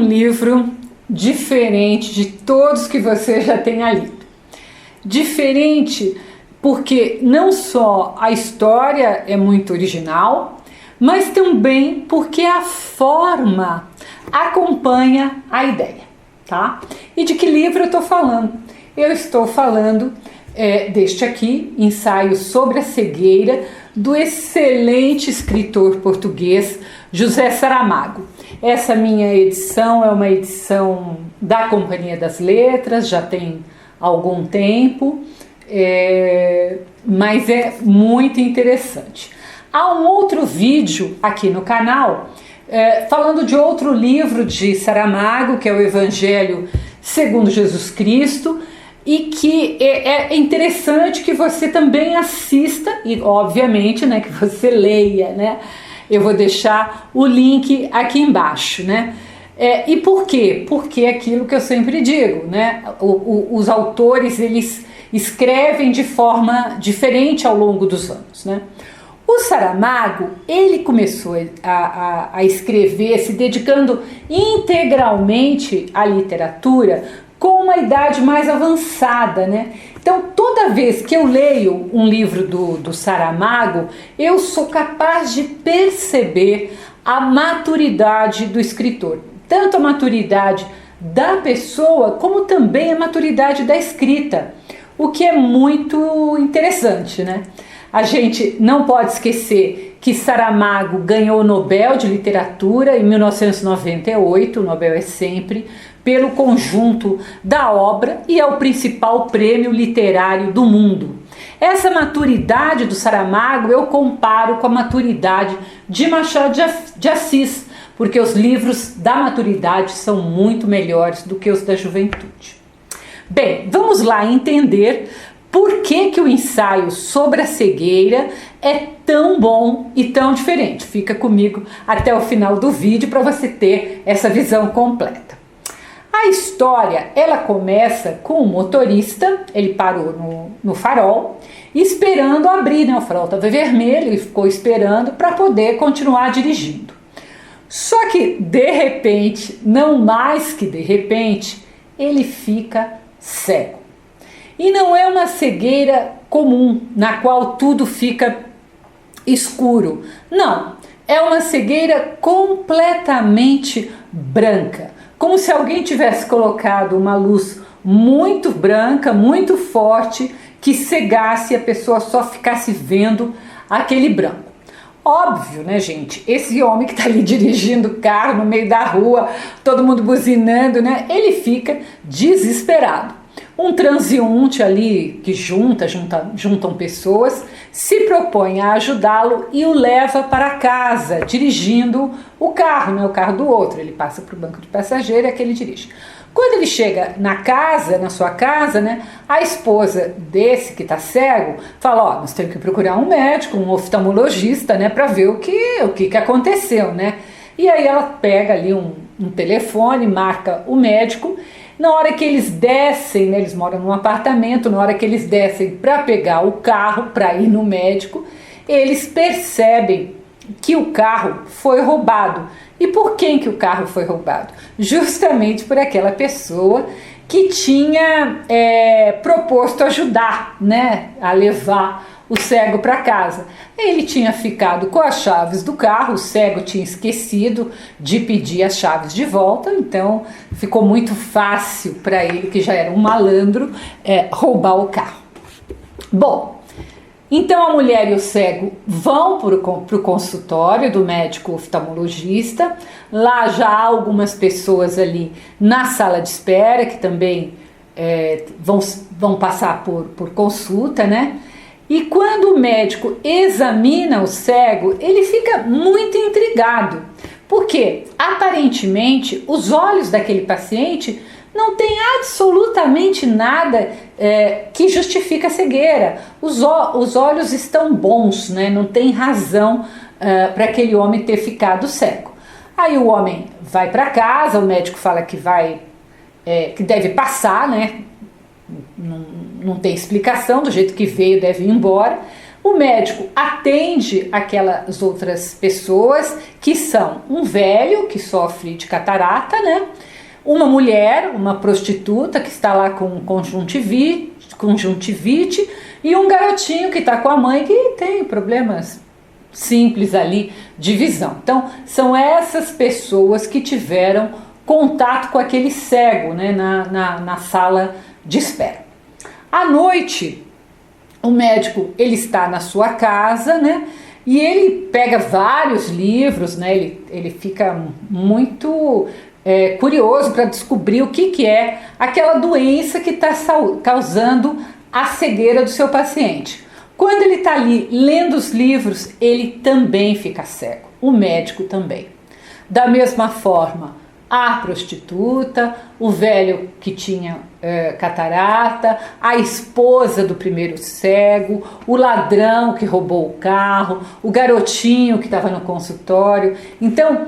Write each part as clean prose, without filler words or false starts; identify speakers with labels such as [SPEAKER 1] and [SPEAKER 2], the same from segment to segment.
[SPEAKER 1] livro diferente de todos que você já tenha lido. Diferente porque não só a história é muito original, mas também porque a forma acompanha a ideia, tá? E de que livro eu estou falando? Eu estou falando deste aqui, Ensaio sobre a Cegueira, do excelente escritor português José Saramago. Essa minha edição é uma edição da Companhia das Letras, já tem algum tempo, mas é muito interessante. Há um outro vídeo aqui no canal falando de outro livro de Saramago, que é o Evangelho segundo Jesus Cristo, e que é interessante que você também assista e, obviamente, né, que você leia, né? Eu vou deixar o link aqui embaixo, né? E por quê? Porque é aquilo que eu sempre digo, né? Os autores, eles escrevem de forma diferente ao longo dos anos, né? O Saramago, ele começou a escrever se dedicando integralmente à literatura com uma idade mais avançada, né? Então, toda vez que eu leio um livro do Saramago, eu sou capaz de perceber a maturidade do escritor. Tanto a maturidade da pessoa, como também a maturidade da escrita, o que é muito interessante, né? A gente não pode esquecer que Saramago ganhou o Nobel de Literatura em 1998, o Nobel é sempre, pelo conjunto da obra e é o principal prêmio literário do mundo. Essa maturidade do Saramago eu comparo com a maturidade de Machado de Assis, porque os livros da maturidade são muito melhores do que os da juventude. Bem, vamos lá entender por que o ensaio sobre a cegueira é tão bom e tão diferente. Fica comigo até o final do vídeo para você ter essa visão completa. A história, ela começa com o motorista, ele parou no farol, esperando abrir, né? O farol estava vermelho, ele ficou esperando para poder continuar dirigindo. Só que, de repente, não mais que de repente, ele fica cego. E não é uma cegueira comum, na qual tudo fica escuro. Não, é uma cegueira completamente branca. Como se alguém tivesse colocado uma luz muito branca, muito forte, que cegasse e a pessoa só ficasse vendo aquele branco. Óbvio, né, gente? Esse homem que está ali dirigindo o carro no meio da rua, todo mundo buzinando, né? Ele fica desesperado. Um transeunte ali que juntam pessoas, se propõe a ajudá-lo e o leva para casa, dirigindo o carro, né, o carro do outro. Ele passa para o banco de passageiro e aquele dirige. Quando ele chega na sua casa, né, a esposa desse que está cego fala, ó, nós temos que procurar um médico, um oftalmologista, né, para ver o que aconteceu, né? E aí ela pega ali um telefone, marca o médico. Na hora que eles descem, né, eles moram num apartamento, na hora que eles descem para pegar o carro, para ir no médico, eles percebem que o carro foi roubado. E por quem que o carro foi roubado? Justamente por aquela pessoa que tinha proposto ajudar, né, a levar o cego para casa. Ele tinha ficado com as chaves do carro, o cego tinha esquecido de pedir as chaves de volta, então ficou muito fácil para ele, que já era um malandro, roubar o carro. Bom, então a mulher e o cego vão para o consultório do médico oftalmologista. Lá já há algumas pessoas ali na sala de espera que também vão passar por consulta, né? E quando o médico examina o cego, ele fica muito intrigado, porque aparentemente os olhos daquele paciente não têm absolutamente nada que justifique a cegueira. Os olhos estão bons, né? Não tem razão para aquele homem ter ficado cego. Aí o homem vai para casa, o médico fala que que deve passar, né? Não tem explicação, do jeito que veio deve ir embora, O médico atende aquelas outras pessoas que são um velho que sofre de catarata, né? Uma mulher, uma prostituta que está lá com conjuntivite e um garotinho que está com a mãe que tem problemas simples ali de visão. Então, são essas pessoas que tiveram contato com aquele cego, né, na sala de espera. À noite, o médico ele está na sua casa, né, e ele pega vários livros, né, ele fica muito curioso para descobrir o que é aquela doença que está causando a cegueira do seu paciente. Quando ele está ali lendo os livros, ele também fica cego, o médico também. Da mesma forma, a prostituta, o velho que tinha catarata, a esposa do primeiro cego, o ladrão que roubou o carro, o garotinho que estava no consultório. Então,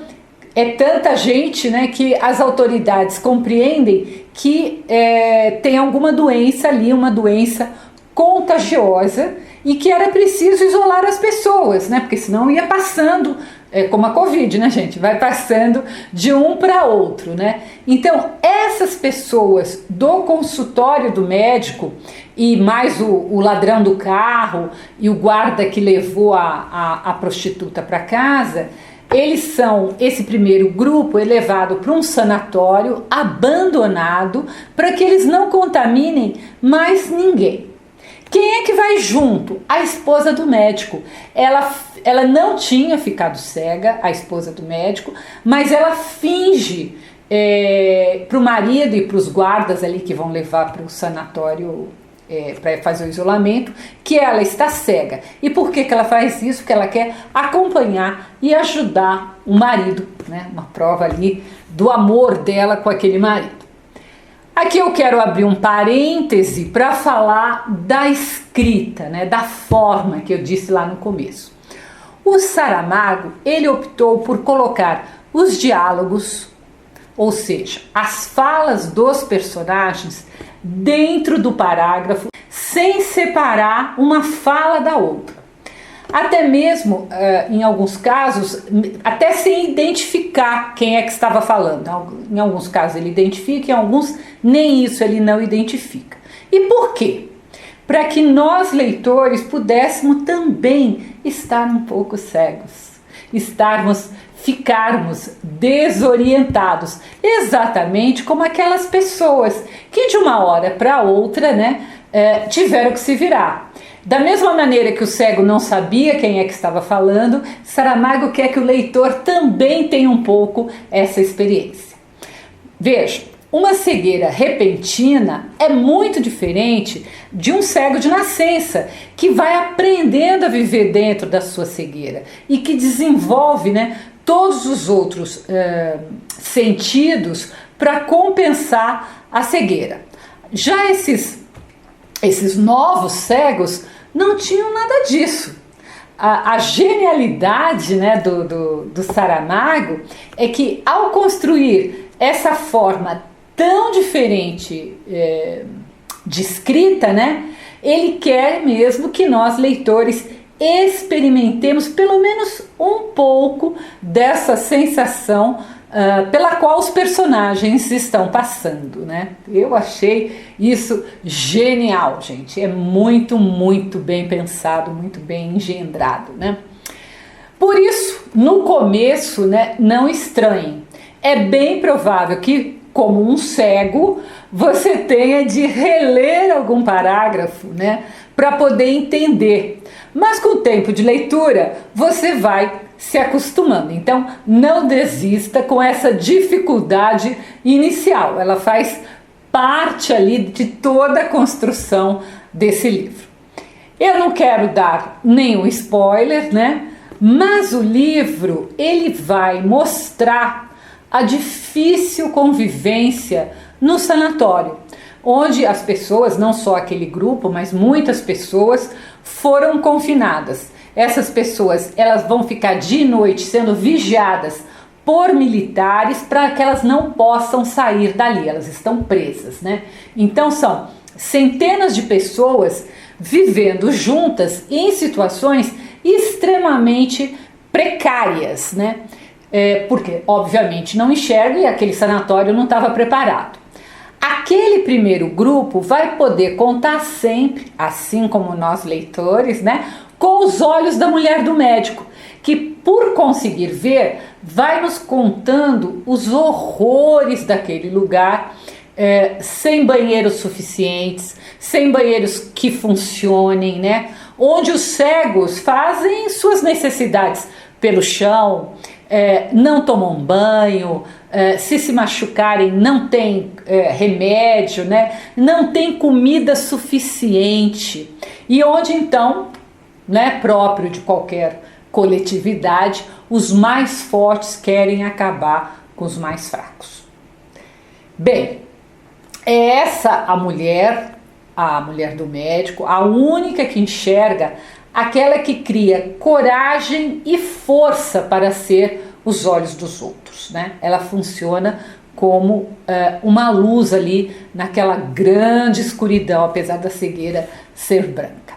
[SPEAKER 1] é tanta gente, né, que as autoridades compreendem que tem alguma doença ali, uma doença contagiosa e que era preciso isolar as pessoas, né, porque senão ia passando, como a Covid, né, gente? Vai passando de um para outro, né? Então, essas pessoas do consultório do médico e mais o ladrão do carro e o guarda que levou a prostituta para casa, esse primeiro grupo é levado para um sanatório abandonado para que eles não contaminem mais ninguém. Quem é que vai junto? A esposa do médico. Ela não tinha ficado cega, a esposa do médico, mas ela finge para o marido e para os guardas ali que vão levar para o sanatório para fazer o isolamento, que ela está cega. E por que ela faz isso? Porque ela quer acompanhar e ajudar o marido, né? Uma prova ali do amor dela com aquele marido. Aqui eu quero abrir um parêntese para falar da escrita, né? Da forma que eu disse lá no começo. O Saramago, ele optou por colocar os diálogos, ou seja, as falas dos personagens dentro do parágrafo, sem separar uma fala da outra. Até mesmo, em alguns casos, até sem identificar quem é que estava falando. Em alguns casos ele identifica, em alguns nem isso ele não identifica. E por quê? Para que nós, leitores, pudéssemos também estar um pouco cegos, ficarmos desorientados, exatamente como aquelas pessoas que de uma hora para outra, né, tiveram que se virar. Da mesma maneira que o cego não sabia quem é que estava falando, Saramago quer que o leitor também tenha um pouco essa experiência. Veja, uma cegueira repentina é muito diferente de um cego de nascença, que vai aprendendo a viver dentro da sua cegueira e que desenvolve, né, todos os outros sentidos para compensar a cegueira. Já esses novos cegos não tinham nada disso. A genialidade, né, do Saramago é que, ao construir essa forma tão diferente de escrita, né, ele quer mesmo que nós, leitores, experimentemos pelo menos um pouco dessa sensação pela qual os personagens estão passando, né? Eu achei isso genial, gente. É muito, muito bem pensado, muito bem engendrado, né? Por isso, no começo, né, não estranhem. É bem provável que, como um cego, você tenha de reler algum parágrafo, né, para poder entender. Mas com o tempo de leitura, você vai se acostumando. Então, não desista com essa dificuldade inicial. Ela faz parte ali de toda a construção desse livro. Eu não quero dar nenhum spoiler, né? Mas o livro, ele vai mostrar a difícil convivência no sanatório, onde as pessoas, não só aquele grupo, mas muitas pessoas foram confinadas. Essas pessoas, elas vão ficar de noite sendo vigiadas por militares para que elas não possam sair dali, elas estão presas, né? Então são centenas de pessoas vivendo juntas em situações extremamente precárias, né? Porque obviamente não enxerga e aquele sanatório não estava preparado. Aquele primeiro grupo vai poder contar sempre, assim como nós leitores, né, com os olhos da mulher do médico, que por conseguir ver, vai nos contando os horrores daquele lugar, sem banheiros suficientes, sem banheiros que funcionem, né, onde os cegos fazem suas necessidades pelo chão, não tomam banho, se machucarem não tem remédio, né? Não tem comida suficiente, e onde então, né, próprio de qualquer coletividade, os mais fortes querem acabar com os mais fracos. Bem, é essa a mulher do médico, a única que enxerga, aquela que cria coragem e força para ser os olhos dos outros, né? Ela funciona como uma luz ali naquela grande escuridão, apesar da cegueira ser branca.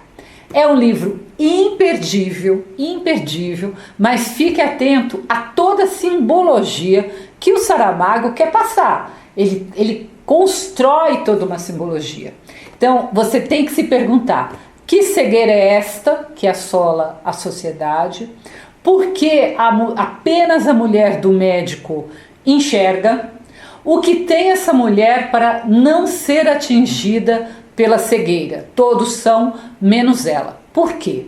[SPEAKER 1] É um livro imperdível, mas fique atento a toda a simbologia que o Saramago quer passar. Ele constrói toda uma simbologia. Então você tem que se perguntar: que cegueira é esta que assola a sociedade? Por que apenas a mulher do médico enxerga? O que tem essa mulher para não ser atingida pela cegueira? Todos são, menos ela. Por quê?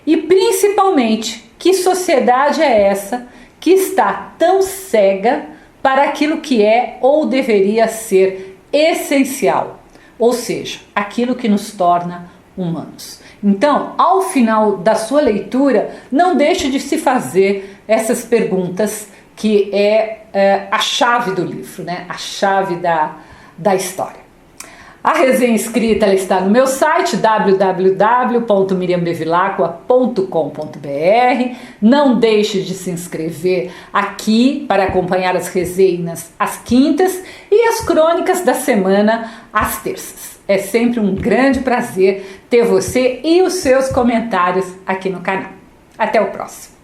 [SPEAKER 1] E principalmente, que sociedade é essa que está tão cega para aquilo que é ou deveria ser essencial? Ou seja, aquilo que nos torna humanos. Então, ao final da sua leitura, não deixe de se fazer essas perguntas, que é a chave do livro, né? A chave da história. A resenha escrita ela está no meu site www.miriambevilacqua.com.br. Não deixe de se inscrever aqui para acompanhar as resenhas às quintas e as crônicas da semana às terças. É sempre um grande prazer ter você e os seus comentários aqui no canal. Até o próximo!